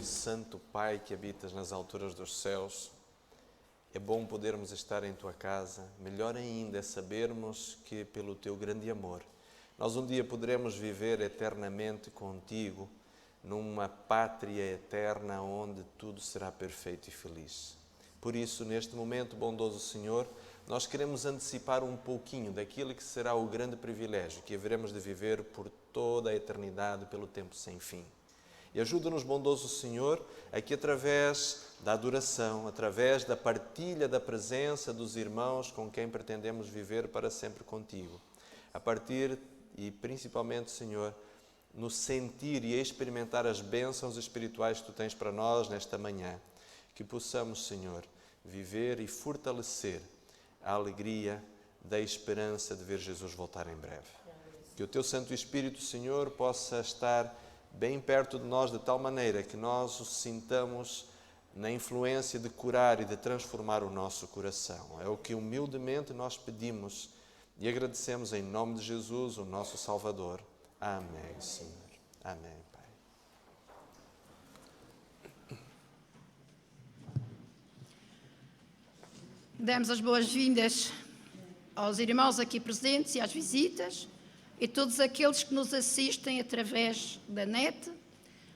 e santo Pai que habitas nas alturas dos céus, é bom podermos estar em Tua casa. Melhor ainda é sabermos que, pelo Teu grande amor, nós um dia poderemos viver eternamente contigo, numa pátria eterna onde tudo será perfeito e feliz. Por isso, neste momento, bondoso Senhor, nós queremos antecipar um pouquinho daquilo que será o grande privilégio que haveremos de viver por toda a eternidade, pelo tempo sem fim. E ajuda-nos, bondoso Senhor, a que através da adoração, através da partilha da presença dos irmãos com quem pretendemos viver para sempre contigo, a partir e principalmente, Senhor, no sentir e experimentar as bênçãos espirituais que Tu tens para nós nesta manhã, que possamos, Senhor, viver e fortalecer a alegria da esperança de ver Jesus voltar em breve. Que o Teu Santo Espírito, Senhor, possa estar bem perto de nós, de tal maneira que nós o sintamos na influência de curar e de transformar o nosso coração. É o que humildemente nós pedimos e agradecemos em nome de Jesus, o nosso Salvador. Amém, Senhor. Amém, Pai. Damos as boas-vindas aos irmãos aqui presentes e às visitas e todos aqueles que nos assistem através da net.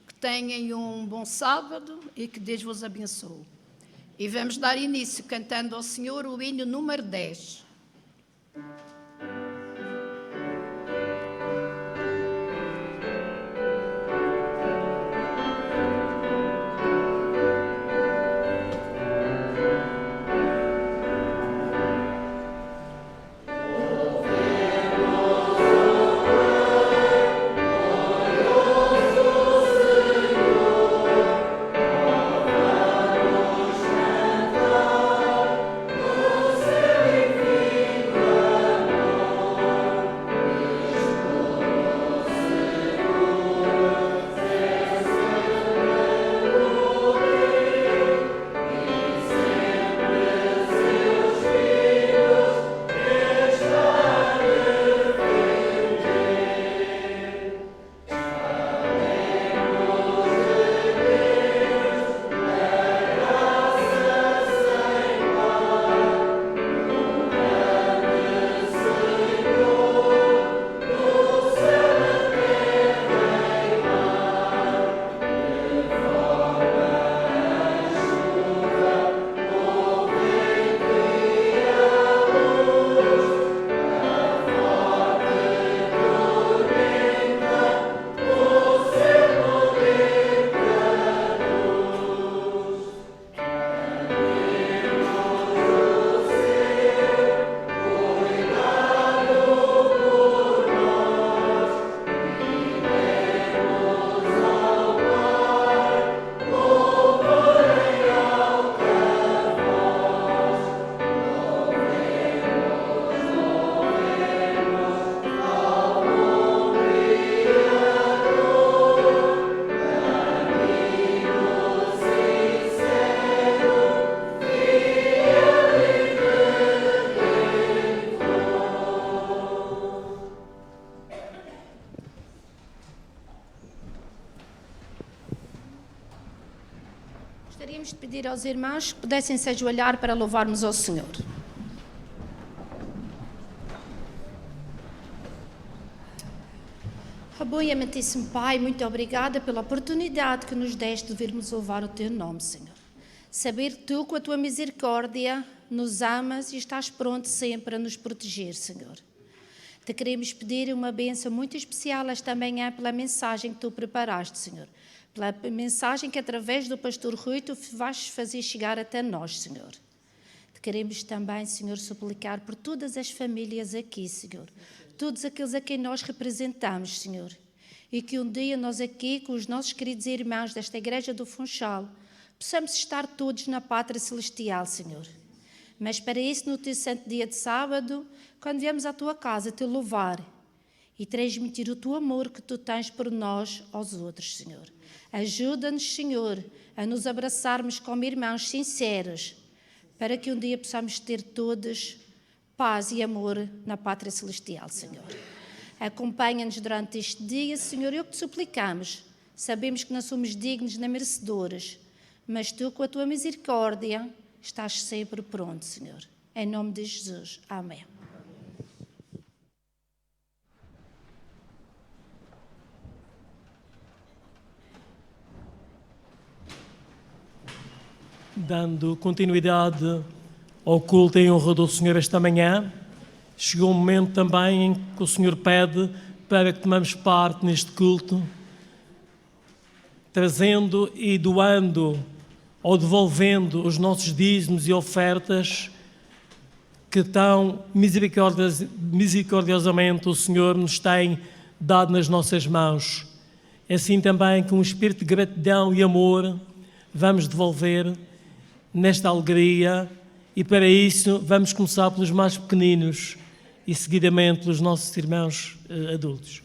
Que tenham um bom sábado e que Deus vos abençoe. E vamos dar início cantando ao Senhor o hino número 10. Gostaríamos de pedir aos irmãos que pudessem se ajoelhar para louvarmos ao Senhor. Bom e amantíssimo Pai, muito obrigada pela oportunidade que nos deste de virmos louvar o Teu nome, Senhor. Saber que Tu, com a Tua misericórdia, nos amas e estás pronto sempre a nos proteger, Senhor. Te queremos pedir uma bênção muito especial esta manhã pela mensagem que Tu preparaste, Senhor. Pela mensagem que através do pastor Rui Tu vais fazer chegar até nós, Senhor. Te queremos também, Senhor, suplicar por todas as famílias aqui, Senhor. Todos aqueles a quem nós representamos, Senhor. E que um dia nós aqui, com os nossos queridos irmãos desta Igreja do Funchal, possamos estar todos na pátria celestial, Senhor. Mas para isso, no Teu santo dia de sábado, quando viemos à Tua casa Te louvar e transmitir o Teu amor que Tu tens por nós aos outros, Senhor. Ajuda-nos, Senhor, a nos abraçarmos como irmãos sinceros, para que um dia possamos ter todos paz e amor na pátria celestial, Senhor. Acompanha-nos durante este dia, Senhor, e o que Te suplicamos, Sabemos que não somos dignos nem merecedores, mas Tu, com a Tua misericórdia, estás sempre pronto, Senhor. Em nome de Jesus. Amém. Dando continuidade ao culto em honra do Senhor esta manhã, chegou o momento também em que o Senhor pede para que tomemos parte neste culto, trazendo e doando ou devolvendo os nossos dízimos e ofertas que tão misericordiosamente o Senhor nos tem dado nas nossas mãos. Assim também, com um espírito de gratidão e amor, vamos devolver nesta alegria, e para isso vamos começar pelos mais pequeninos e seguidamente pelos nossos irmãos adultos.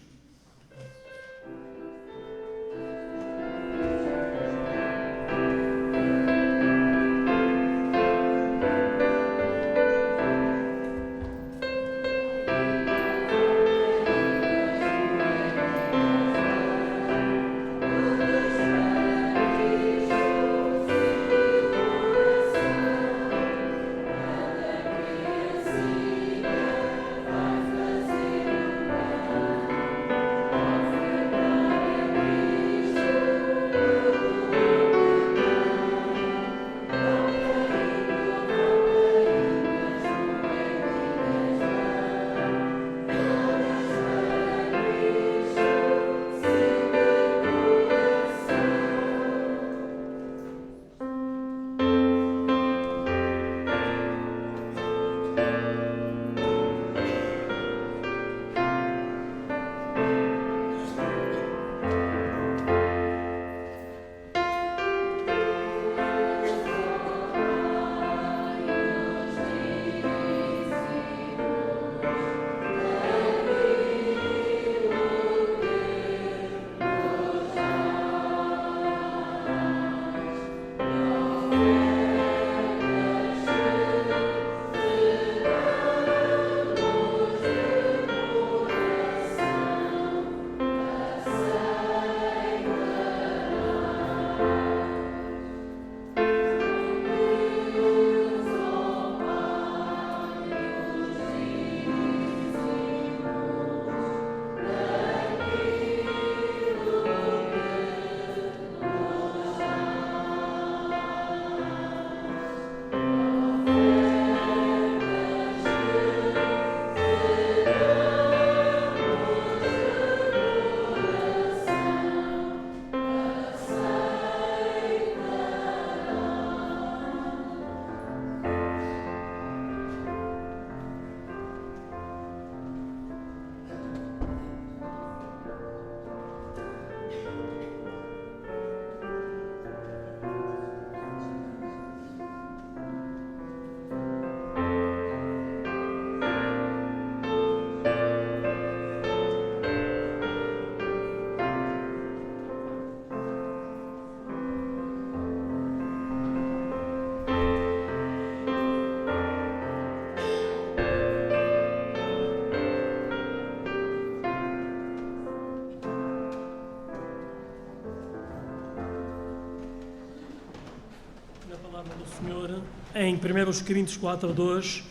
Senhor, em 1 Coríntios 4:2,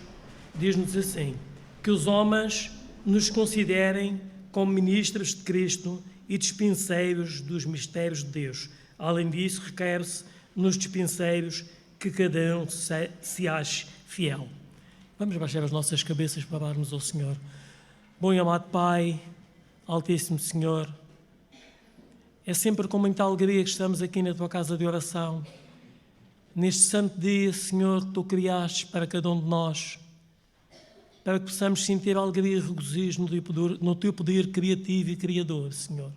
diz-nos assim: que os homens nos considerem como ministros de Cristo e dispenseiros dos mistérios de Deus. Além disso, requer-se nos dispenseiros que cada um se ache fiel. Vamos baixar as nossas cabeças para orarmos ao Senhor. Bom e amado Pai, Altíssimo Senhor, é sempre com muita alegria que estamos aqui na Tua casa de oração. Neste santo dia, Senhor, que Tu criaste para cada um de nós, para que possamos sentir alegria e regozijo no Teu poder criativo e criador, Senhor.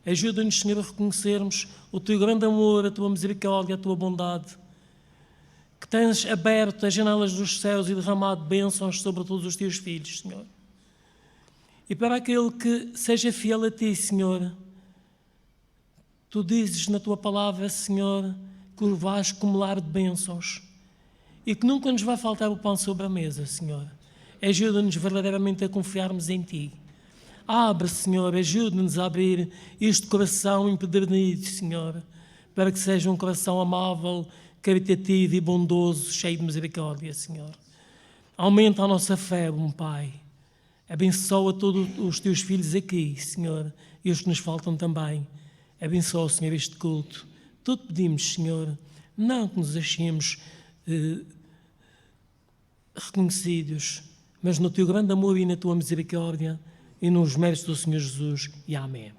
Ajuda-nos, Senhor, a reconhecermos o Teu grande amor, a Tua misericórdia, a Tua bondade, que tens aberto as janelas dos céus e derramado bênçãos sobre todos os Teus filhos, Senhor. E para aquele que seja fiel a Ti, Senhor, Tu dizes na Tua palavra, Senhor, que o vais acumular de bênçãos e que nunca nos vai faltar o pão sobre a mesa, Senhor. Ajuda-nos verdadeiramente a confiarmos em Ti. Abre, Senhor, ajude-nos a abrir este coração empedernido, Senhor, para que seja um coração amável, caritativo e bondoso, cheio de misericórdia, Senhor. Aumenta a nossa fé, bom Pai. Abençoa todos os teus filhos aqui, Senhor, e os que nos faltam também. Abençoa, Senhor, este culto. Tudo pedimos, Senhor, não que nos achemos reconhecidos, mas no teu grande amor e na tua misericórdia e nos méritos do Senhor Jesus. E amém.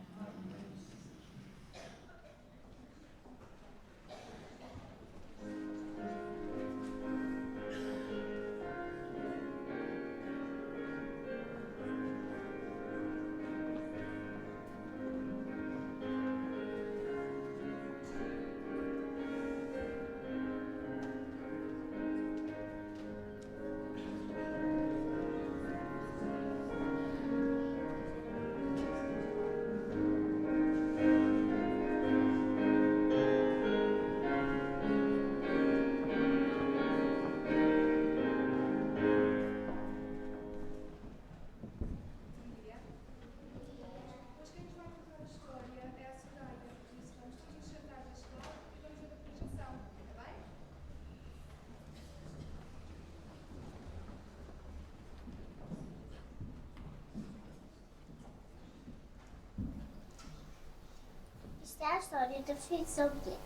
Esta é a história do filho desobediente.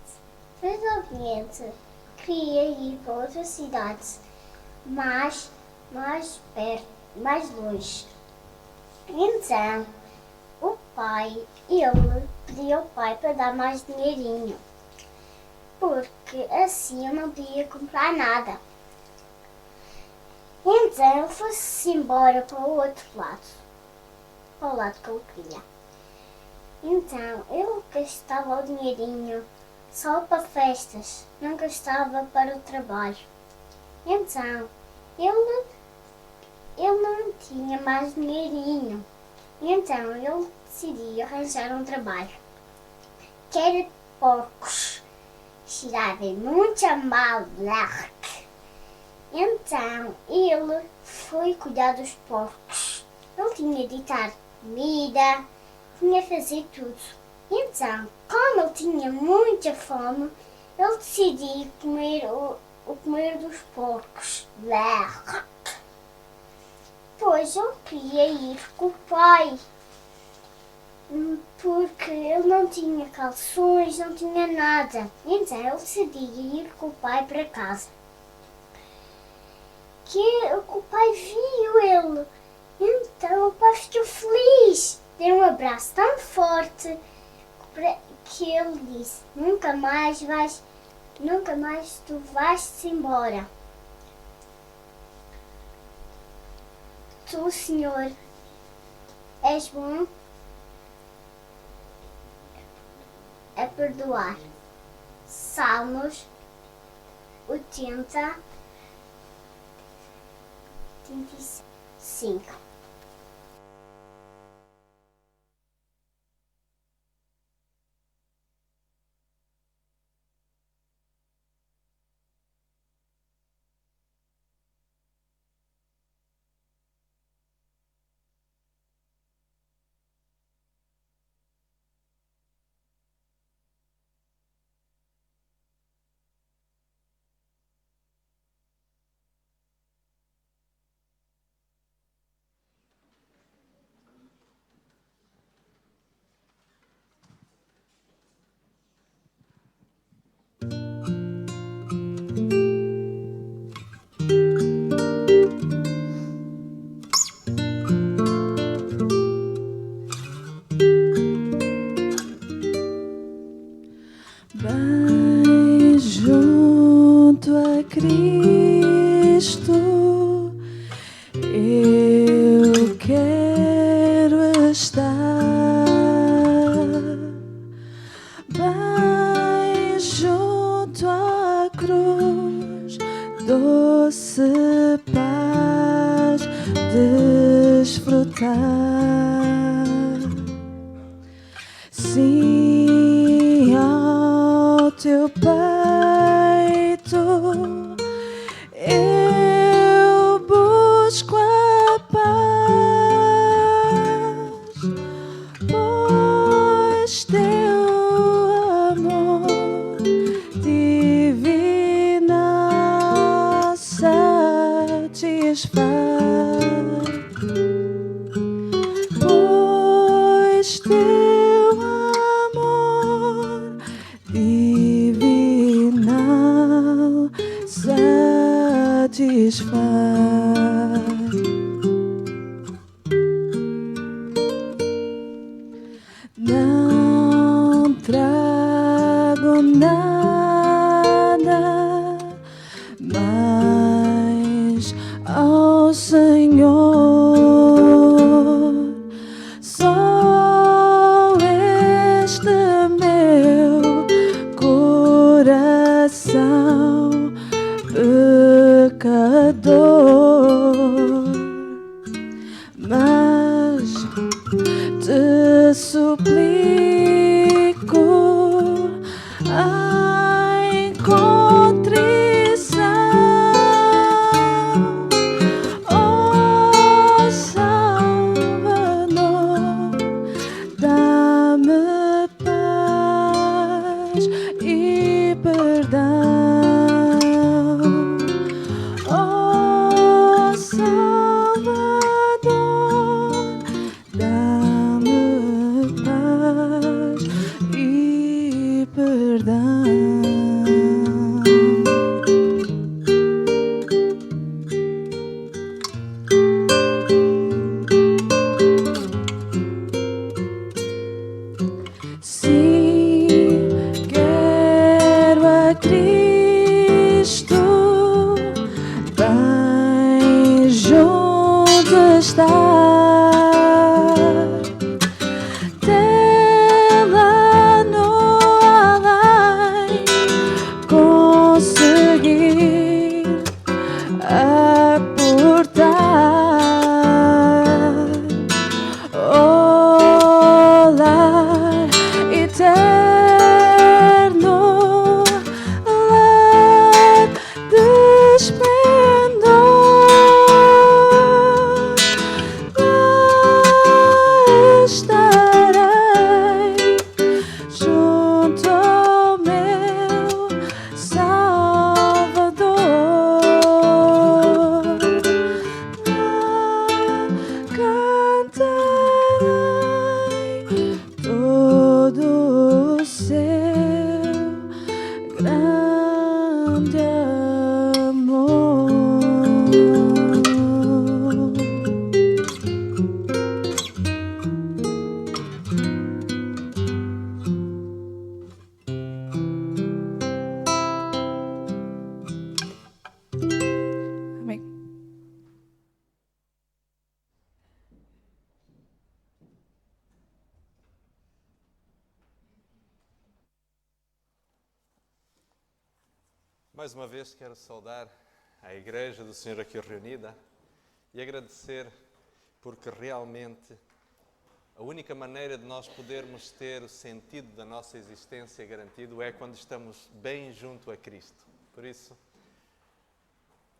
O filho desobediente queria ir para outra cidade, mais perto, mais longe. Então, o pai, ele pediu ao pai para dar mais dinheirinho, porque assim eu não podia comprar nada. Então, ele foi-se embora para o outro lado, para o lado que eu queria. Então, ele gastava o dinheirinho só para festas, não gastava para o trabalho. Então, ele não tinha mais dinheirinho. Então, ele decidiu arranjar um trabalho, que era de porcos. Cheirava muito mal. Então, ele foi cuidar dos porcos. Ele tinha de dar comida, tinha de fazer tudo. Então, como ele tinha muita fome, ele decidiu comer o comer dos porcos. Pois ele queria ir com o pai, porque ele não tinha calções, não tinha nada. Então ele decidiu ir com o pai para casa. Que o pai viu ele. Então o pai ficou feliz. Deu um abraço tão forte que ele disse: nunca mais tu vais-te embora. Tu, Senhor, és bom a perdoar. Salmos 85. Bem junto a Cristo, eu quero estar. Bem junto à cruz, doce paz desfrutar. Sim, ao teu peito eu busco a paz. pois teu amor divinal satisfaz. Não trago nada mais ao Senhor, só este meu coração pecador, mas te suplico em contrição, ó Salvador, dá-me paz e perdão, ó Salvador, dá-me paz e perdão. Sim, quero a Cristo bem junto estar, tê-la no além, conseguir aportar, lar eterno, lar de esplendor, lá estarei junto ao meu Salvador, lá cantarei todo o seu grande amor. Amém. Mais uma vez quero saudar a Igreja do Senhor aqui reunida e agradecer porque realmente a única maneira de nós podermos ter o sentido da nossa existência garantido é quando estamos bem junto a Cristo. Por isso,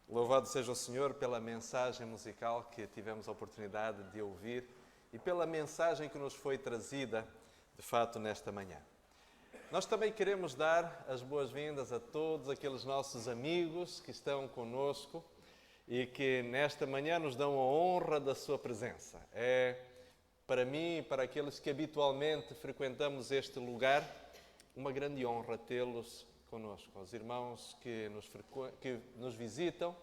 louvado seja o Senhor pela mensagem musical que tivemos a oportunidade de ouvir e pela mensagem que nos foi trazida, de fato, nesta manhã. Nós também queremos dar as boas-vindas a todos aqueles nossos amigos que estão conosco e que nesta manhã nos dão a honra da sua presença. É, para mim e para aqueles que habitualmente frequentamos este lugar, uma grande honra tê-los conosco. Aos irmãos que nos visitam,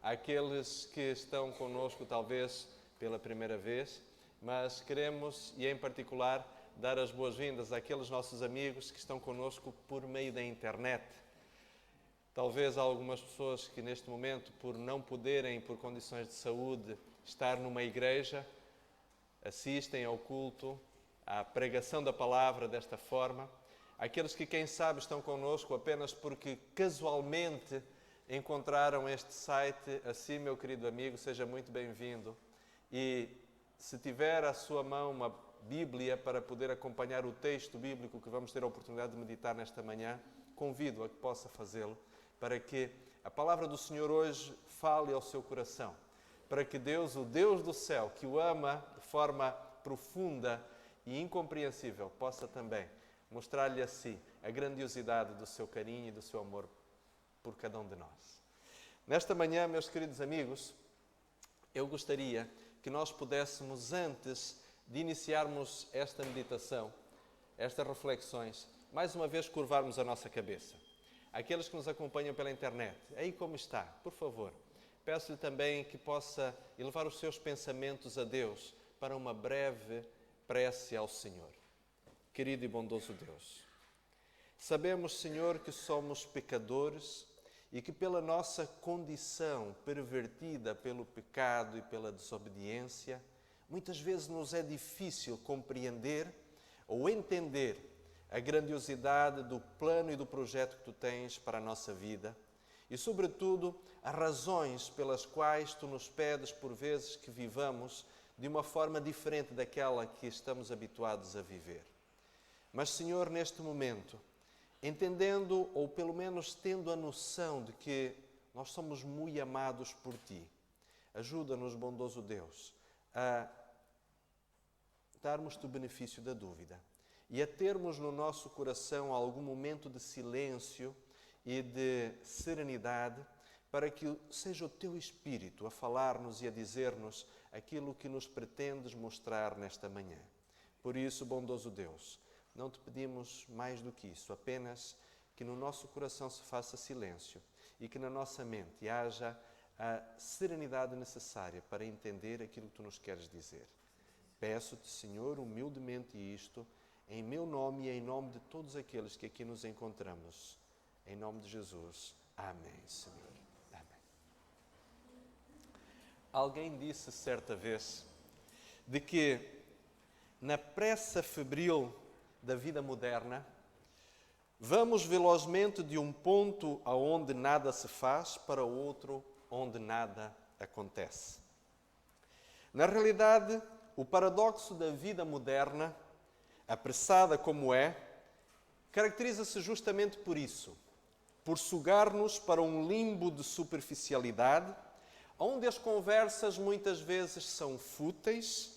àqueles que estão conosco talvez pela primeira vez, mas queremos, e em particular, dar as boas-vindas àqueles nossos amigos que estão conosco por meio da internet. Talvez há algumas pessoas que neste momento, por não poderem, por condições de saúde, estar numa igreja, assistem ao culto, à pregação da palavra desta forma. Aqueles que, quem sabe, estão conosco apenas porque casualmente encontraram este site, assim, meu querido amigo, seja muito bem-vindo. E se tiver à sua mão uma Bíblia para poder acompanhar o texto bíblico que vamos ter a oportunidade de meditar nesta manhã, convido a que possa fazê-lo, para que a palavra do Senhor hoje fale ao seu coração, para que Deus, o Deus do céu, que o ama de forma profunda e incompreensível, possa também mostrar-lhe a si a grandiosidade do seu carinho e do seu amor por cada um de nós. Nesta manhã, meus queridos amigos, eu gostaria que nós pudéssemos, antes de iniciarmos esta meditação, estas reflexões, mais uma vez curvarmos a nossa cabeça. Aqueles que nos acompanham pela internet, aí como está, por favor, peço-lhe também que possa elevar os seus pensamentos a Deus para uma breve prece ao Senhor. Querido e bondoso Deus, sabemos, Senhor, que somos pecadores e que pela nossa condição pervertida pelo pecado e pela desobediência, muitas vezes nos é difícil compreender ou entender a grandiosidade do plano e do projeto que Tu tens para a nossa vida e, sobretudo, as razões pelas quais Tu nos pedes, por vezes, que vivamos de uma forma diferente daquela que estamos habituados a viver. Mas, Senhor, neste momento, entendendo, ou pelo menos tendo a noção de que nós somos muito amados por Ti, ajuda-nos, bondoso Deus, a darmos-te o benefício da dúvida e a termos no nosso coração algum momento de silêncio e de serenidade para que seja o Teu Espírito a falar-nos e a dizer-nos aquilo que nos pretendes mostrar nesta manhã. Por isso, bondoso Deus, não Te pedimos mais do que isso, apenas que no nosso coração se faça silêncio e que na nossa mente haja a serenidade necessária para entender aquilo que Tu nos queres dizer. Peço-te, Senhor, humildemente isto, em meu nome e em nome de todos aqueles que aqui nos encontramos. Em nome de Jesus. Amém, Senhor. Amém. Alguém disse certa vez de que na pressa febril da vida moderna, vamos velozmente de um ponto aonde nada se faz para outro onde nada acontece. Na realidade, o paradoxo da vida moderna, apressada como é, caracteriza-se justamente por isso, por sugar-nos para um limbo de superficialidade, onde as conversas muitas vezes são fúteis.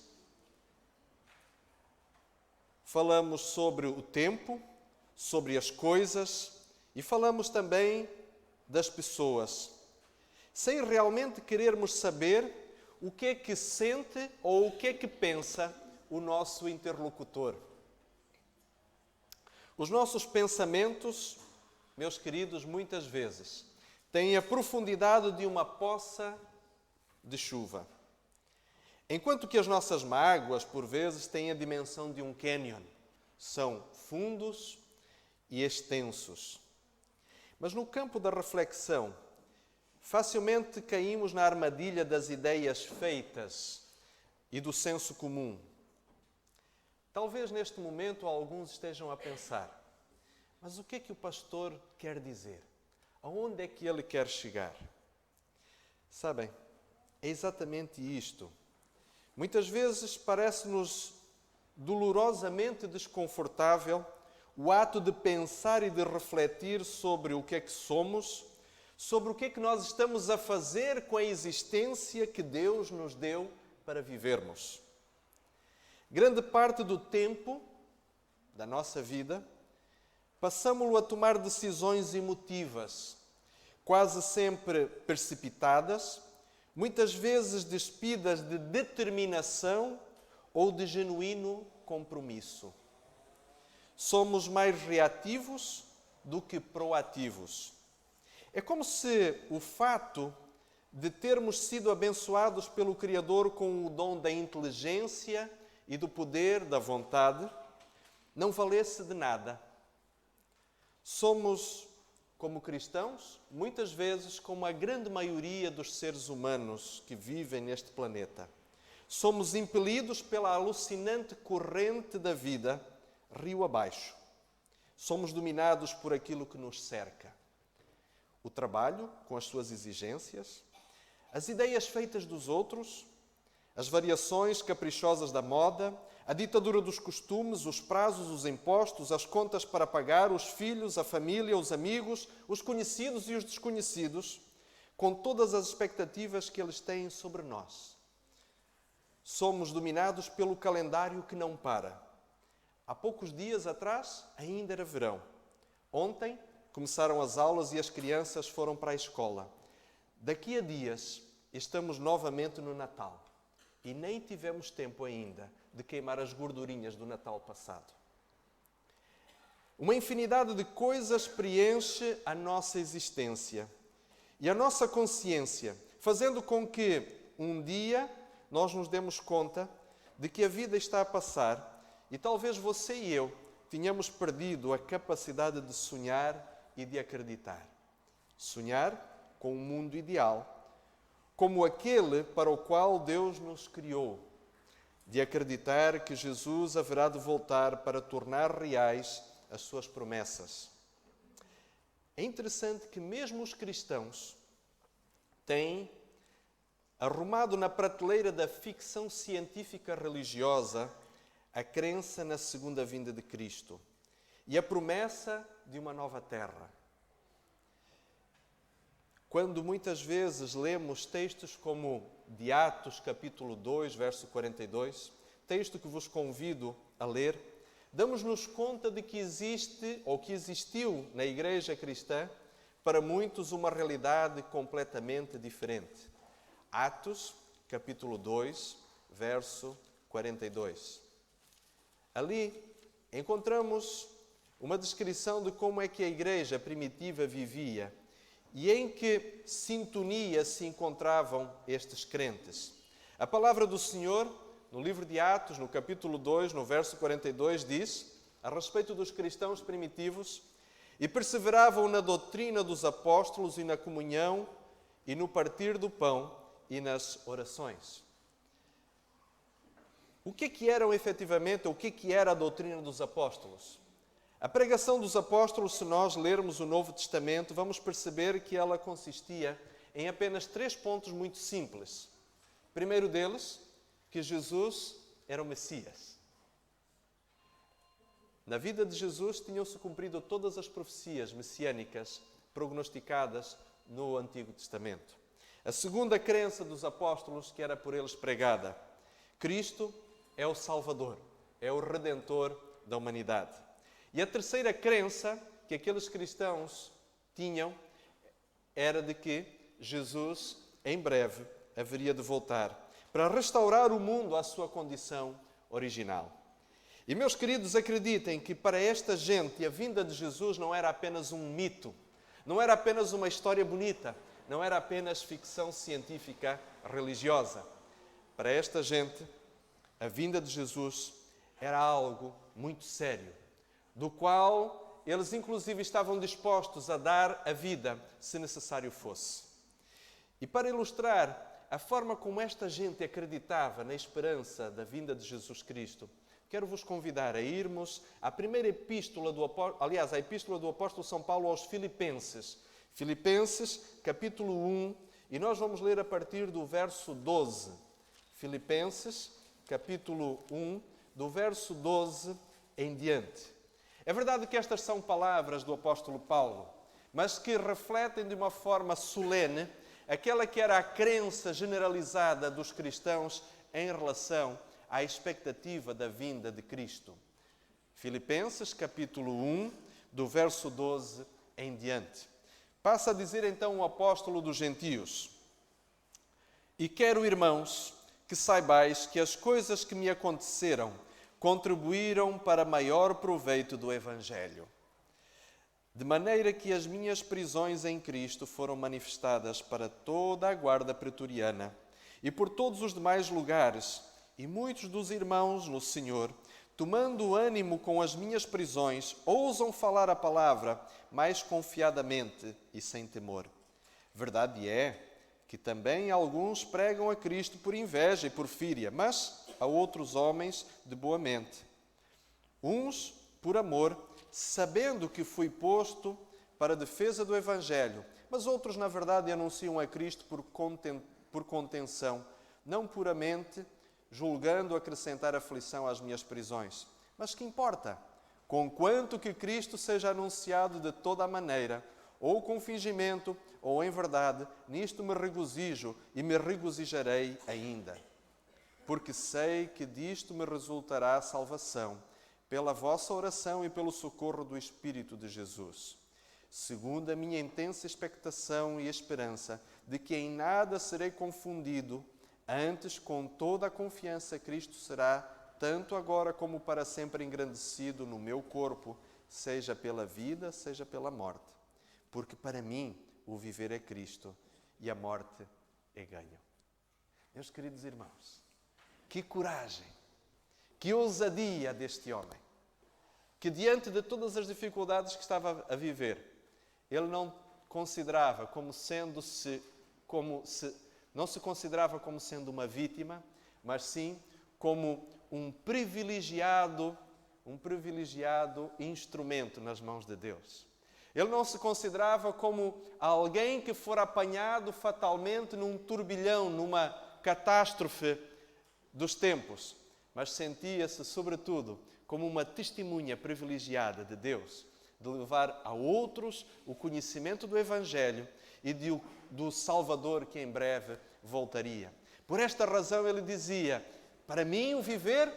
Falamos sobre o tempo, sobre as coisas e falamos também das pessoas, sem realmente querermos saber o que é que sente ou o que é que pensa o nosso interlocutor. Os nossos pensamentos, meus queridos, muitas vezes têm a profundidade de uma poça de chuva, enquanto que as nossas mágoas, por vezes, têm a dimensão de um cânion. São fundos e extensos. Mas no campo da reflexão, facilmente caímos na armadilha das ideias feitas e do senso comum. Talvez neste momento alguns estejam a pensar, mas o que é que o pastor quer dizer? Aonde é que ele quer chegar? Sabem, é exatamente isto. Muitas vezes parece-nos dolorosamente desconfortável o ato de pensar e de refletir sobre o que é que somos, sobre o que é que nós estamos a fazer com a existência que Deus nos deu para vivermos. Grande parte do tempo da nossa vida passamo-lo a tomar decisões emotivas, quase sempre precipitadas, muitas vezes despidas de determinação ou de genuíno compromisso. Somos mais reativos do que proativos. É como se o fato de termos sido abençoados pelo Criador com o dom da inteligência e do poder da vontade não valesse de nada. Somos, como cristãos, muitas vezes como a grande maioria dos seres humanos que vivem neste planeta. Somos impelidos pela alucinante corrente da vida, rio abaixo. Somos dominados por aquilo que nos cerca. O trabalho, com as suas exigências, as ideias feitas dos outros, as variações caprichosas da moda, a ditadura dos costumes, os prazos, os impostos, as contas para pagar, os filhos, a família, os amigos, os conhecidos e os desconhecidos, com todas as expectativas que eles têm sobre nós. Somos dominados pelo calendário que não para. Há poucos dias atrás ainda era verão. Ontem começaram as aulas e as crianças foram para a escola. Daqui a dias estamos novamente no Natal e nem tivemos tempo ainda de queimar as gordurinhas do Natal passado. Uma infinidade de coisas preenche a nossa existência e a nossa consciência, fazendo com que um dia nós nos demos conta de que a vida está a passar e talvez você e eu tenhamos perdido a capacidade de sonhar e de acreditar. Sonhar com um mundo ideal, como aquele para o qual Deus nos criou, de acreditar que Jesus haverá de voltar para tornar reais as suas promessas. É interessante que mesmo os cristãos têm arrumado na prateleira da ficção científica religiosa a crença na segunda vinda de Cristo e a promessa de uma nova terra. Quando muitas vezes lemos textos como de Atos, capítulo 2, verso 42, texto que vos convido a ler, damos-nos conta de que existe, ou que existiu na igreja cristã, para muitos uma realidade completamente diferente. Atos, capítulo 2, verso 42. Ali encontramos uma descrição de como é que a igreja primitiva vivia e em que sintonia se encontravam estes crentes. A palavra do Senhor, no livro de Atos, no capítulo 2, no verso 42, diz, a respeito dos cristãos primitivos, e perseveravam na doutrina dos apóstolos e na comunhão e no partir do pão e nas orações. O que eram efetivamente, o que era a doutrina dos apóstolos? A pregação dos apóstolos, se nós lermos o Novo Testamento, vamos perceber que ela consistia em apenas 3 pontos muito simples. O primeiro deles, que Jesus era o Messias. Na vida de Jesus tinham-se cumprido todas as profecias messiânicas prognosticadas no Antigo Testamento. A segunda crença dos apóstolos, que era por eles pregada, Cristo é o Salvador, é o Redentor da humanidade. E a terceira crença que aqueles cristãos tinham era de que Jesus, em breve, haveria de voltar para restaurar o mundo à sua condição original. E, meus queridos, acreditem que para esta gente a vinda de Jesus não era apenas um mito, não era apenas uma história bonita, não era apenas ficção científica religiosa. Para esta gente, a vinda de Jesus era algo muito sério, do qual eles inclusive estavam dispostos a dar a vida, se necessário fosse. E para ilustrar a forma como esta gente acreditava na esperança da vinda de Jesus Cristo, quero-vos convidar a irmos à primeira epístola à epístola do apóstolo São Paulo aos Filipenses. Filipenses, capítulo 1, e nós vamos ler a partir do verso 12. Filipenses, capítulo 1, do verso 12 em diante. É verdade que estas são palavras do apóstolo Paulo, mas que refletem de uma forma solene aquela que era a crença generalizada dos cristãos em relação à expectativa da vinda de Cristo. Filipenses, capítulo 1, do verso 12 em diante. Passa a dizer então o apóstolo dos gentios: E quero, irmãos, que saibais que as coisas que me aconteceram contribuíram para maior proveito do Evangelho. De maneira que as minhas prisões em Cristo foram manifestadas para toda a guarda pretoriana e por todos os demais lugares, e muitos dos irmãos no Senhor, tomando ânimo com as minhas prisões, ousam falar a palavra mais confiadamente e sem temor. Verdade é que também alguns pregam a Cristo por inveja e porfíria, mas a outros homens de boa mente. Uns por amor, sabendo que fui posto para a defesa do Evangelho, mas outros, na verdade, anunciam a Cristo por contenção, não puramente julgando acrescentar aflição às minhas prisões. Mas que importa? Conquanto que Cristo seja anunciado de toda a maneira, ou com fingimento, ou em verdade, nisto me regozijo e me regozijarei ainda. Porque sei que disto me resultará salvação, pela vossa oração e pelo socorro do Espírito de Jesus. segundo a minha intensa expectação e esperança de que em nada serei confundido, antes com toda a confiança Cristo será, tanto agora como para sempre, engrandecido no meu corpo, seja pela vida, seja pela morte. Porque para mim o viver é Cristo e a morte é ganho. Meus queridos irmãos, que coragem, que ousadia deste homem, que diante de todas as dificuldades que estava a viver, ele não considerava não se considerava como sendo uma vítima, mas sim como um privilegiado instrumento nas mãos de Deus. Ele não se considerava como alguém que for apanhado fatalmente num turbilhão, numa catástrofe dos tempos, mas sentia-se, sobretudo, como uma testemunha privilegiada de Deus, de levar a outros o conhecimento do Evangelho e do Salvador que em breve voltaria. Por esta razão ele dizia: para mim o viver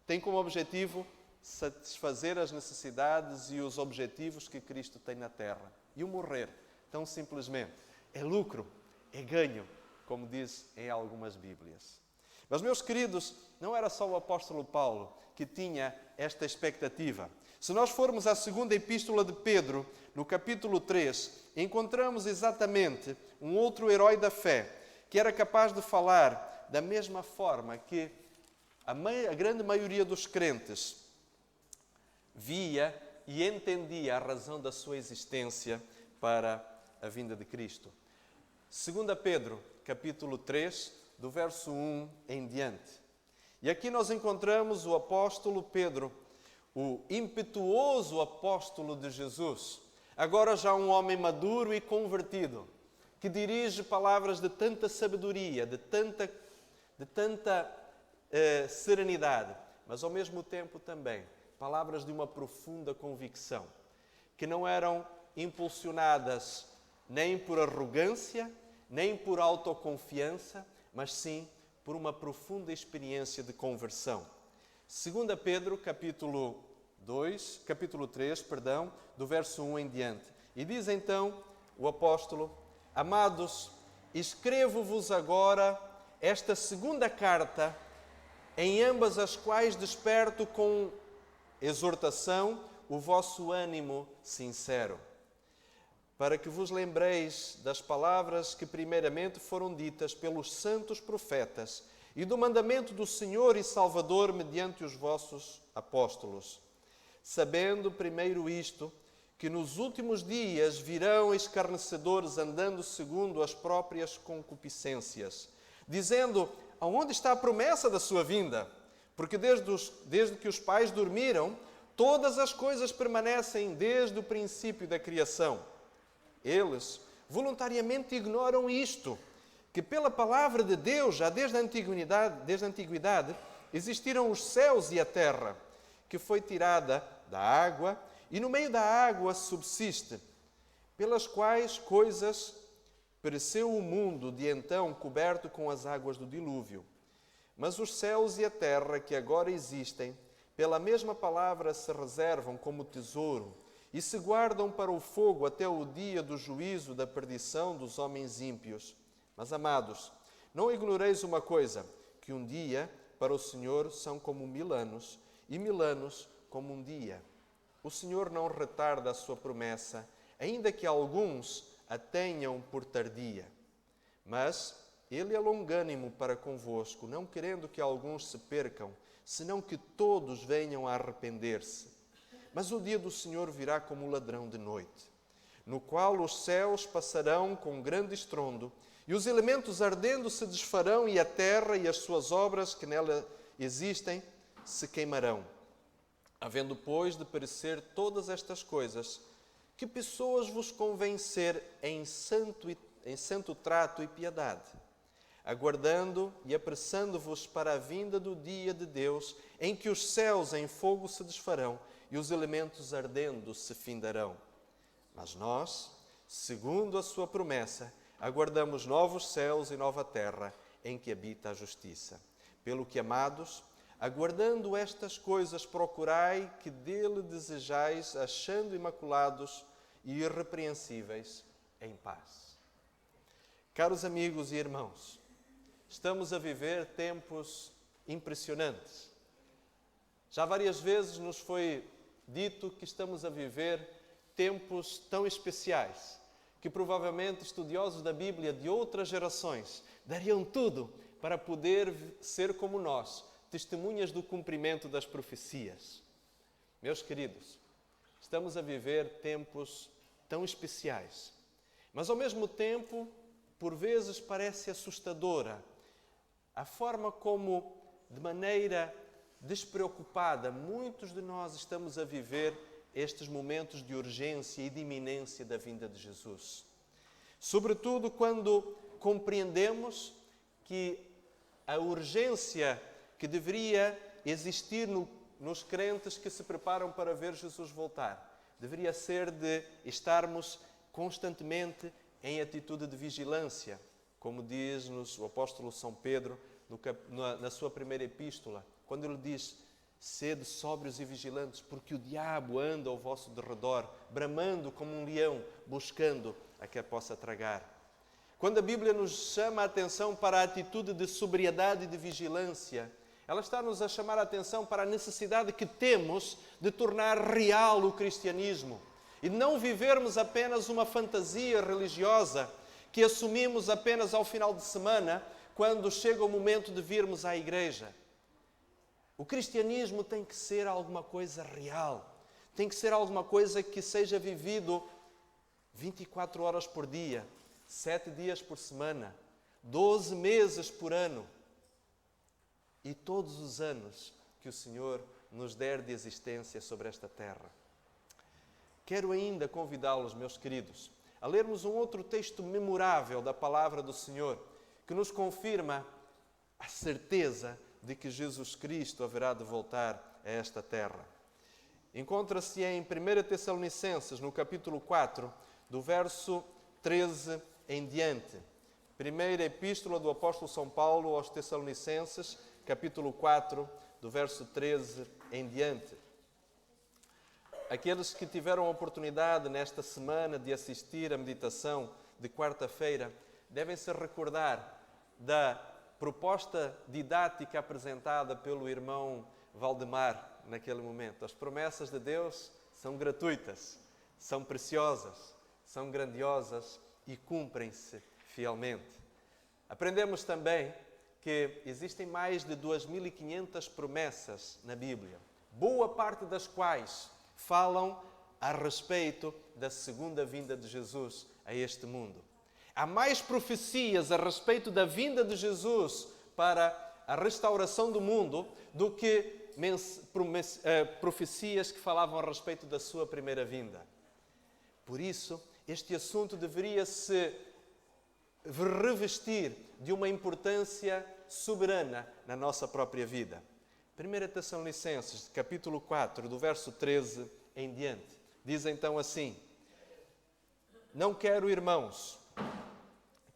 tem como objetivo satisfazer as necessidades e os objetivos que Cristo tem na terra. E o morrer, tão simplesmente, é lucro, é ganho, como diz em algumas Bíblias. Mas, meus queridos, não era só o apóstolo Paulo que tinha esta expectativa. Se nós formos à segunda epístola de Pedro, no capítulo 3, encontramos exatamente um outro herói da fé, que era capaz de falar da mesma forma que a grande maioria dos crentes via e entendia a razão da sua existência para a vinda de Cristo. 2 Pedro, capítulo 3, do verso 1 em diante. E aqui nós encontramos o apóstolo Pedro, o impetuoso apóstolo de Jesus, agora já um homem maduro e convertido, que dirige palavras de tanta sabedoria, de tanta serenidade, mas ao mesmo tempo também palavras de uma profunda convicção, que não eram impulsionadas nem por arrogância, nem por autoconfiança, mas sim por uma profunda experiência de conversão. 2 Pedro, capítulo 3, do verso 1 em diante. E diz então o apóstolo: amados, escrevo-vos agora esta segunda carta, em ambas as quais desperto com exortação o vosso ânimo sincero, para que vos lembreis das palavras que primeiramente foram ditas pelos santos profetas e do mandamento do Senhor e Salvador mediante os vossos apóstolos. Sabendo primeiro isto, que nos últimos dias virão escarnecedores andando segundo as próprias concupiscências, dizendo: aonde está a promessa da sua vinda? Porque desde que os pais dormiram, todas as coisas permanecem desde o princípio da criação. Eles voluntariamente ignoram isto, que pela palavra de Deus, já desde a antiguidade, existiram os céus e a terra, que foi tirada da água, e no meio da água subsiste, pelas quais coisas pereceu o mundo de então coberto com as águas do dilúvio. Mas os céus e a terra que agora existem, pela mesma palavra se reservam como tesouro, e se guardam para o fogo até o dia do juízo da perdição dos homens ímpios. Mas, amados, não ignoreis uma coisa, que um dia para o Senhor são como 1000 anos, e 1000 anos como um dia. O Senhor não retarda a sua promessa, ainda que alguns a tenham por tardia. Mas Ele é longânimo para convosco, não querendo que alguns se percam, senão que todos venham a arrepender-se. Mas o dia do Senhor virá como ladrão de noite, no qual os céus passarão com grande estrondo, e os elementos ardendo se desfarão, e a terra e as suas obras que nela existem se queimarão. Havendo, pois, de perecer todas estas coisas, que pessoas vos convencer em santo trato e piedade, aguardando e apressando-vos para a vinda do dia de Deus, em que os céus em fogo se desfarão e os elementos ardendo se findarão. Mas nós, segundo a sua promessa, aguardamos novos céus e nova terra, em que habita a justiça. Pelo que, amados, aguardando estas coisas, procurai que dele desejais, achando imaculados, e irrepreensíveis em paz. Caros amigos e irmãos, estamos a viver tempos impressionantes. Já várias vezes nos foi dito que estamos a viver tempos tão especiais que provavelmente estudiosos da Bíblia de outras gerações dariam tudo para poder ser como nós, testemunhas do cumprimento das profecias. Meus queridos, estamos a viver tempos tão especiais, mas ao mesmo tempo, por vezes parece assustadora a forma como, de maneira despreocupada, muitos de nós estamos a viver estes momentos de urgência e de iminência da vinda de Jesus. Sobretudo quando compreendemos que a urgência que deveria existir nos crentes que se preparam para ver Jesus voltar deveria ser de estarmos constantemente em atitude de vigilância, como diz-nos o apóstolo São Pedro na sua primeira epístola, quando ele diz: sede sóbrios e vigilantes, porque o diabo anda ao vosso derredor, bramando como um leão, buscando a que a possa tragar. Quando a Bíblia nos chama a atenção para a atitude de sobriedade e de vigilância, ela está-nos a chamar a atenção para a necessidade que temos de tornar real o cristianismo e não vivermos apenas uma fantasia religiosa que assumimos apenas ao final de semana, quando chega o momento de virmos à igreja. O cristianismo tem que ser alguma coisa real, tem que ser alguma coisa que seja vivido 24 horas por dia, 7 dias por semana, 12 meses por ano e todos os anos que o Senhor nos der de existência sobre esta terra. Quero ainda convidá-los, meus queridos, a lermos um outro texto memorável da palavra do Senhor, que nos confirma a certeza de que Jesus Cristo haverá de voltar a esta terra. Encontra-se em 1 Tessalonicenses, no capítulo 4, do verso 13 em diante. Primeira epístola do apóstolo São Paulo aos Tessalonicenses, capítulo 4, do verso 13 em diante. Aqueles que tiveram a oportunidade nesta semana de assistir à meditação de quarta-feira devem se recordar da proposta didática apresentada pelo irmão Valdemar naquele momento. As promessas de Deus são gratuitas, são preciosas, são grandiosas e cumprem-se fielmente. Aprendemos também que existem mais de 2.500 promessas na Bíblia, boa parte das quais falam a respeito da segunda vinda de Jesus a este mundo. Há mais profecias a respeito da vinda de Jesus para a restauração do mundo do que profecias que falavam a respeito da sua primeira vinda. Por isso, este assunto deveria se revestir de uma importância soberana na nossa própria vida. 1 Tessalonicenses, capítulo 4, do verso 13 em diante, diz então assim: não quero, irmãos,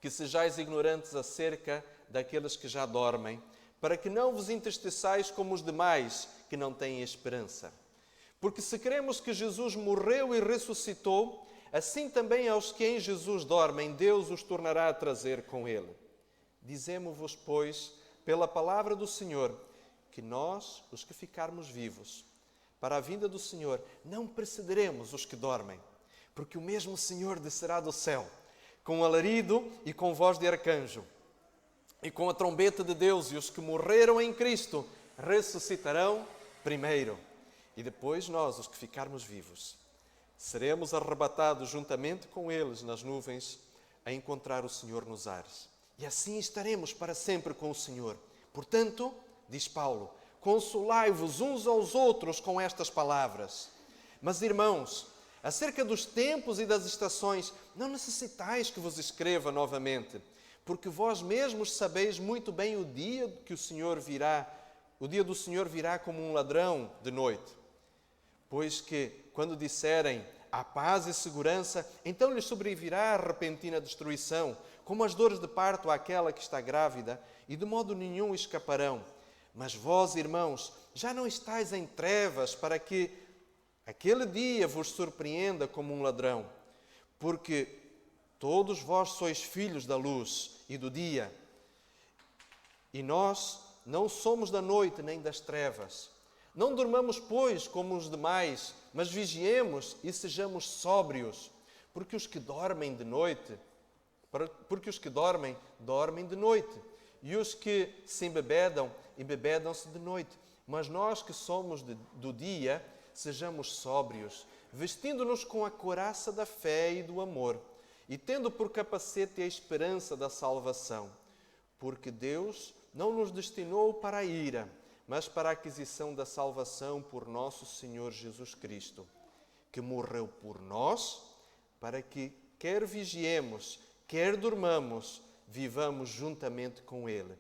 que sejais ignorantes acerca daqueles que já dormem, para que não vos entristeçais como os demais que não têm esperança. Porque se cremos que Jesus morreu e ressuscitou, assim também aos que em Jesus dormem, Deus os tornará a trazer com Ele. Dizemo-vos, pois, pela palavra do Senhor, que nós, os que ficarmos vivos, para a vinda do Senhor, não precederemos os que dormem, porque o mesmo Senhor descerá do céu, com alarido e com voz de arcanjo, e com a trombeta de Deus, e os que morreram em Cristo ressuscitarão primeiro. E depois nós, os que ficarmos vivos, seremos arrebatados juntamente com eles nas nuvens a encontrar o Senhor nos ares. E assim estaremos para sempre com o Senhor. Portanto, diz Paulo, consolai-vos uns aos outros com estas palavras. Mas, irmãos, acerca dos tempos e das estações, não necessitais que vos escreva novamente, porque vós mesmos sabeis muito bem o dia que o Senhor virá. O dia do Senhor virá como um ladrão de noite. Pois que, quando disserem a paz e segurança, então lhes sobrevirá a repentina destruição, como as dores de parto àquela que está grávida, e de modo nenhum escaparão. Mas vós, irmãos, já não estáis em trevas para que aquele dia vos surpreenda como um ladrão. porque todos vós sois filhos da luz e do dia, e nós não somos da noite nem das trevas. Não dormamos, pois, como os demais, mas vigiemos e sejamos sóbrios, porque os que dormem, dormem de noite, e os que se embebedam, embebedam-se de noite. Mas nós que somos do dia, sejamos sóbrios, vestindo-nos com a couraça da fé e do amor, e tendo por capacete a esperança da salvação. Porque Deus não nos destinou para a ira, mas para a aquisição da salvação por nosso Senhor Jesus Cristo, que morreu por nós, para que, quer vigiemos, quer durmamos, vivamos juntamente com Ele.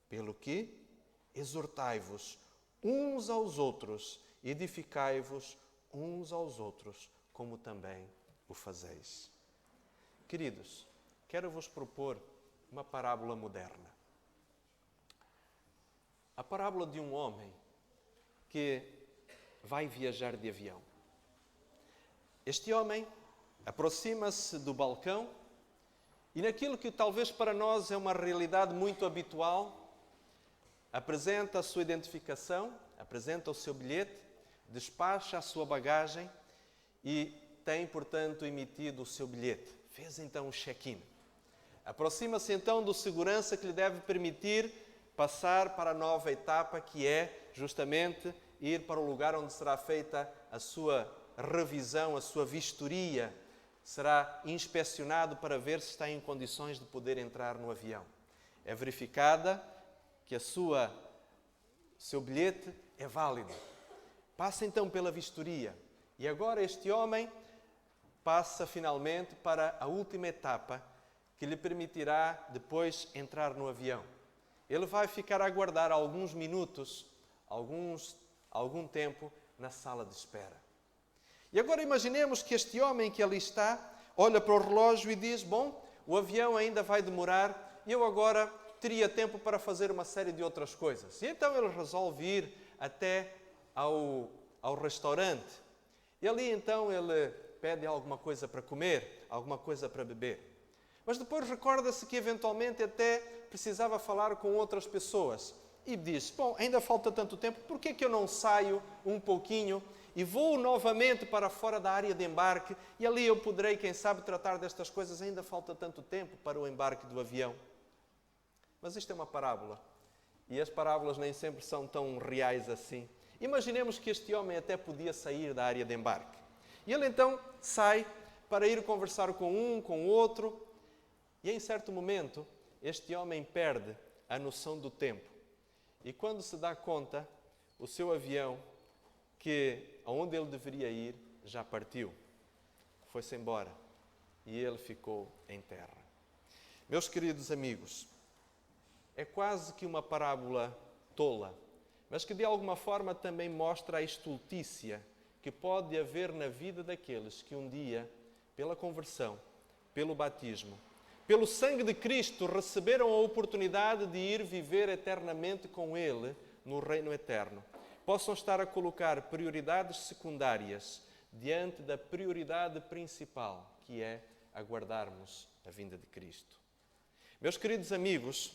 Pelo que, exortai-vos uns aos outros, edificai-vos uns aos outros, como também o fazeis. Queridos, quero vos propor uma parábola moderna. A parábola de um homem que vai viajar de avião. Este homem aproxima-se do balcão e, naquilo que talvez para nós é uma realidade muito habitual, apresenta a sua identificação, apresenta o seu bilhete, despacha a sua bagagem e tem, portanto, emitido o seu bilhete. Fez então o check-in. Aproxima-se então do segurança que lhe deve permitir passar para a nova etapa, que é justamente ir para o lugar onde será feita a sua revisão, a sua vistoria. Será inspecionado para ver se está em condições de poder entrar no avião. É verificada que seu bilhete é válido. Passa então pela vistoria. E agora este homem passa finalmente para a última etapa, que lhe permitirá depois entrar no avião. Ele vai ficar a aguardar alguns minutos, algum tempo, na sala de espera. E agora imaginemos que este homem que ali está, olha para o relógio e diz, bom, o avião ainda vai demorar e eu agora teria tempo para fazer uma série de outras coisas. E então ele resolve ir até ao restaurante. E ali então ele pede alguma coisa para comer, alguma coisa para beber. Mas depois recorda-se que eventualmente até precisava falar com outras pessoas. E diz, bom, ainda falta tanto tempo, por que eu não saio um pouquinho e vou novamente para fora da área de embarque e ali eu poderei, quem sabe, tratar destas coisas, ainda falta tanto tempo para o embarque do avião. Mas isto é uma parábola. E as parábolas nem sempre são tão reais assim. Imaginemos que este homem até podia sair da área de embarque. E ele então sai para ir conversar com um, com outro. E em certo momento, este homem perde a noção do tempo. E quando se dá conta, o seu avião, aonde ele deveria ir, já partiu. Foi-se embora. E ele ficou em terra. Meus queridos amigos, é quase que uma parábola tola, mas que de alguma forma também mostra a estultícia que pode haver na vida daqueles que um dia, pela conversão, pelo batismo, pelo sangue de Cristo, receberam a oportunidade de ir viver eternamente com Ele no reino eterno. Possam estar a colocar prioridades secundárias diante da prioridade principal, que é aguardarmos a vinda de Cristo. Meus queridos amigos,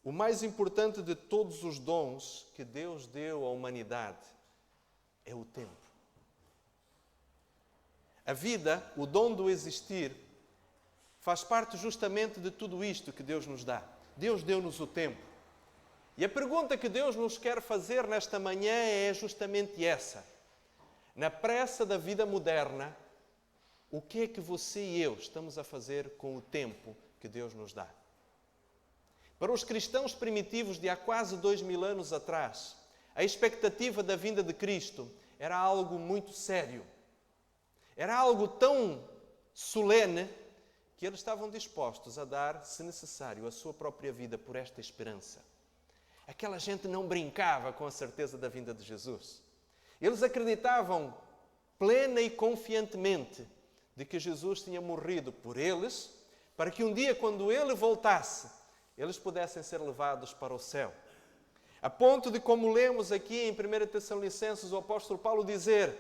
o mais importante de todos os dons que Deus deu à humanidade é o tempo. A vida, o dom do existir, faz parte justamente de tudo isto que Deus nos dá. Deus deu-nos o tempo. E a pergunta que Deus nos quer fazer nesta manhã é justamente essa. Na pressa da vida moderna, o que é que você e eu estamos a fazer com o tempo que Deus nos dá? Para os cristãos primitivos de há quase 2000 anos atrás, a expectativa da vinda de Cristo era algo muito sério. Era algo tão solene que eles estavam dispostos a dar, se necessário, a sua própria vida por esta esperança. Aquela gente não brincava com a certeza da vinda de Jesus. Eles acreditavam plena e confiantemente de que Jesus tinha morrido por eles, para que um dia, quando Ele voltasse, eles pudessem ser levados para o céu. A ponto de, como lemos aqui em 1 Tessalonicenses, o apóstolo Paulo dizer: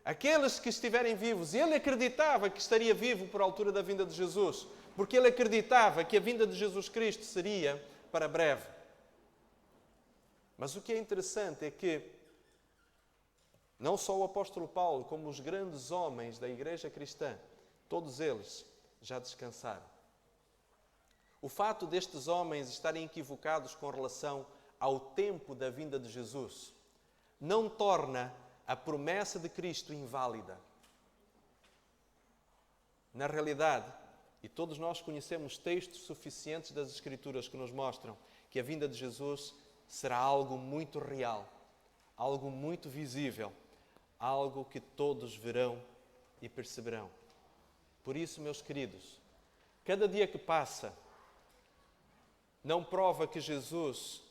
Aqueles que estiverem vivos, ele acreditava que estaria vivo por altura da vinda de Jesus, porque ele acreditava que a vinda de Jesus Cristo seria para breve. Mas o que é interessante é que não só o apóstolo Paulo, como os grandes homens da igreja cristã, todos eles já descansaram. O fato destes homens estarem equivocados com relação ao tempo da vinda de Jesus não torna a promessa de Cristo inválida. Na realidade, e todos nós conhecemos textos suficientes das Escrituras que nos mostram que a vinda de Jesus será algo muito real, algo muito visível, algo que todos verão e perceberão. Por isso, meus queridos, cada dia que passa não prova que Jesus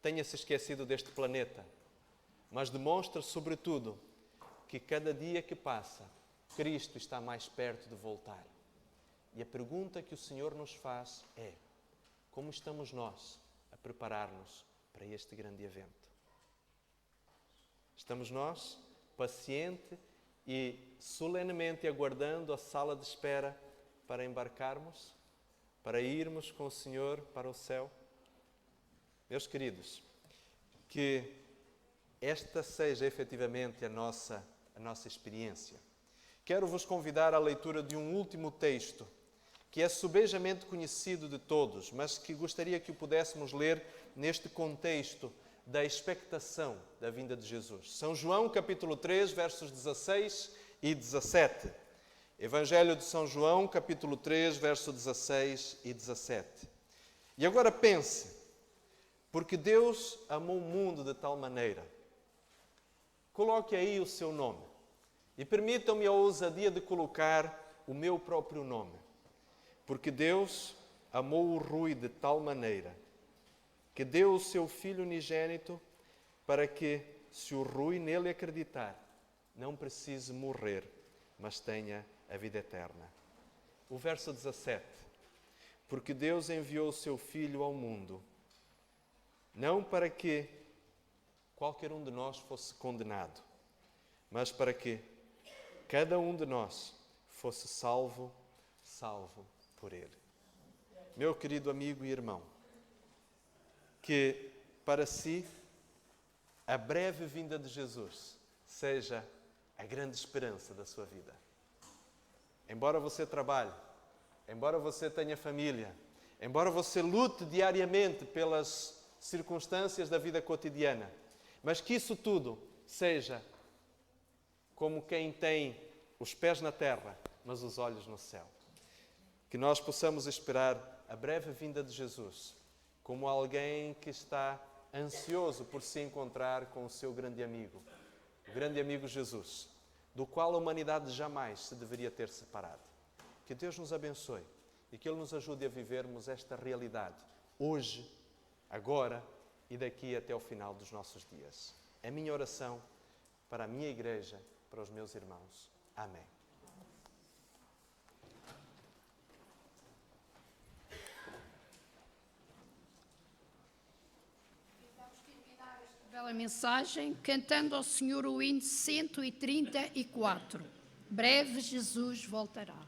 tenha se esquecido deste planeta, mas demonstra, sobretudo, que cada dia que passa, Cristo está mais perto de voltar. E a pergunta que o Senhor nos faz é: como estamos nós a preparar-nos para este grande evento? Estamos nós, paciente e solenemente aguardando a sala de espera para embarcarmos, para irmos com o Senhor para o céu? Meus queridos, que esta seja efetivamente a nossa experiência. Quero-vos convidar à leitura de um último texto, que é subejamente conhecido de todos, mas que gostaria que o pudéssemos ler neste contexto da expectação da vinda de Jesus. São João, capítulo 3, versos 16 e 17. Evangelho de São João, capítulo 3, versos 16 e 17. E agora pense, porque Deus amou o mundo de tal maneira. Coloque aí o seu nome e permitam-me a ousadia de colocar o meu próprio nome. Porque Deus amou o Rui de tal maneira que deu o seu Filho unigênito para que, se o Rui nele acreditar, não precise morrer, mas tenha a vida eterna. O verso 17. Porque Deus enviou o seu Filho ao mundo, não para que qualquer um de nós fosse condenado, mas para que cada um de nós fosse salvo por Ele. Meu querido amigo e irmão, que para si a breve vinda de Jesus seja a grande esperança da sua vida. Embora você trabalhe, embora você tenha família, embora você lute diariamente pelas circunstâncias da vida cotidiana, mas que isso tudo seja como quem tem os pés na terra, mas os olhos no céu. Que nós possamos esperar a breve vinda de Jesus como alguém que está ansioso por se encontrar com o seu grande amigo, o grande amigo Jesus, do qual a humanidade jamais se deveria ter separado. Que Deus nos abençoe e que Ele nos ajude a vivermos esta realidade hoje, agora e daqui até o final dos nossos dias. É a minha oração para a minha igreja, para os meus irmãos. Amém. Vamos terminar esta bela mensagem cantando ao Senhor o hino 134. Breve Jesus voltará.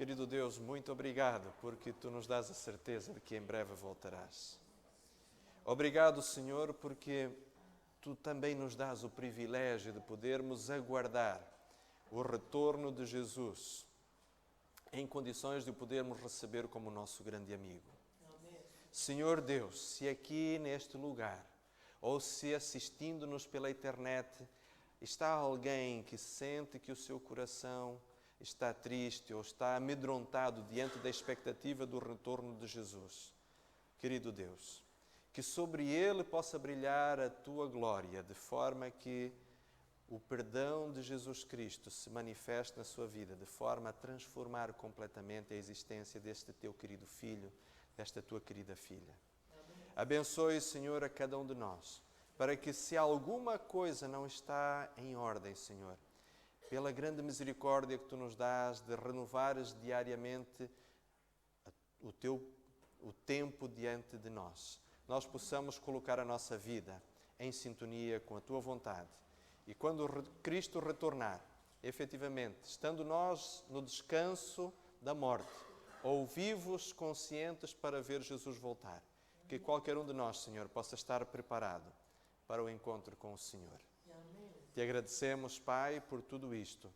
Querido Deus, muito obrigado porque Tu nos dás a certeza de que em breve voltarás. Obrigado, Senhor, porque Tu também nos dás o privilégio de podermos aguardar o retorno de Jesus em condições de o podermos receber como nosso grande amigo. Senhor Deus, se aqui neste lugar, ou se assistindo-nos pela internet, está alguém que sente que o seu coração está triste ou está amedrontado diante da expectativa do retorno de Jesus, querido Deus, que sobre ele possa brilhar a Tua glória, de forma que o perdão de Jesus Cristo se manifeste na sua vida, de forma a transformar completamente a existência deste Teu querido filho, desta Tua querida filha. Abençoe, Senhor, a cada um de nós, para que se alguma coisa não está em ordem, Senhor, pela grande misericórdia que Tu nos dás de renovares diariamente o tempo diante de nós, nós possamos colocar a nossa vida em sintonia com a Tua vontade. E quando Cristo retornar, efetivamente, estando nós no descanso da morte, ou vivos, conscientes para ver Jesus voltar, que qualquer um de nós, Senhor, possa estar preparado para o encontro com o Senhor. Te agradecemos, Pai, por tudo isto.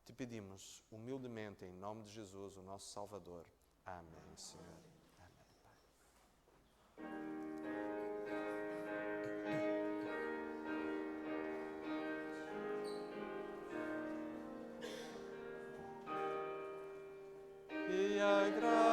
Te pedimos humildemente, em nome de Jesus, o nosso Salvador. Amém, Senhor. E a graça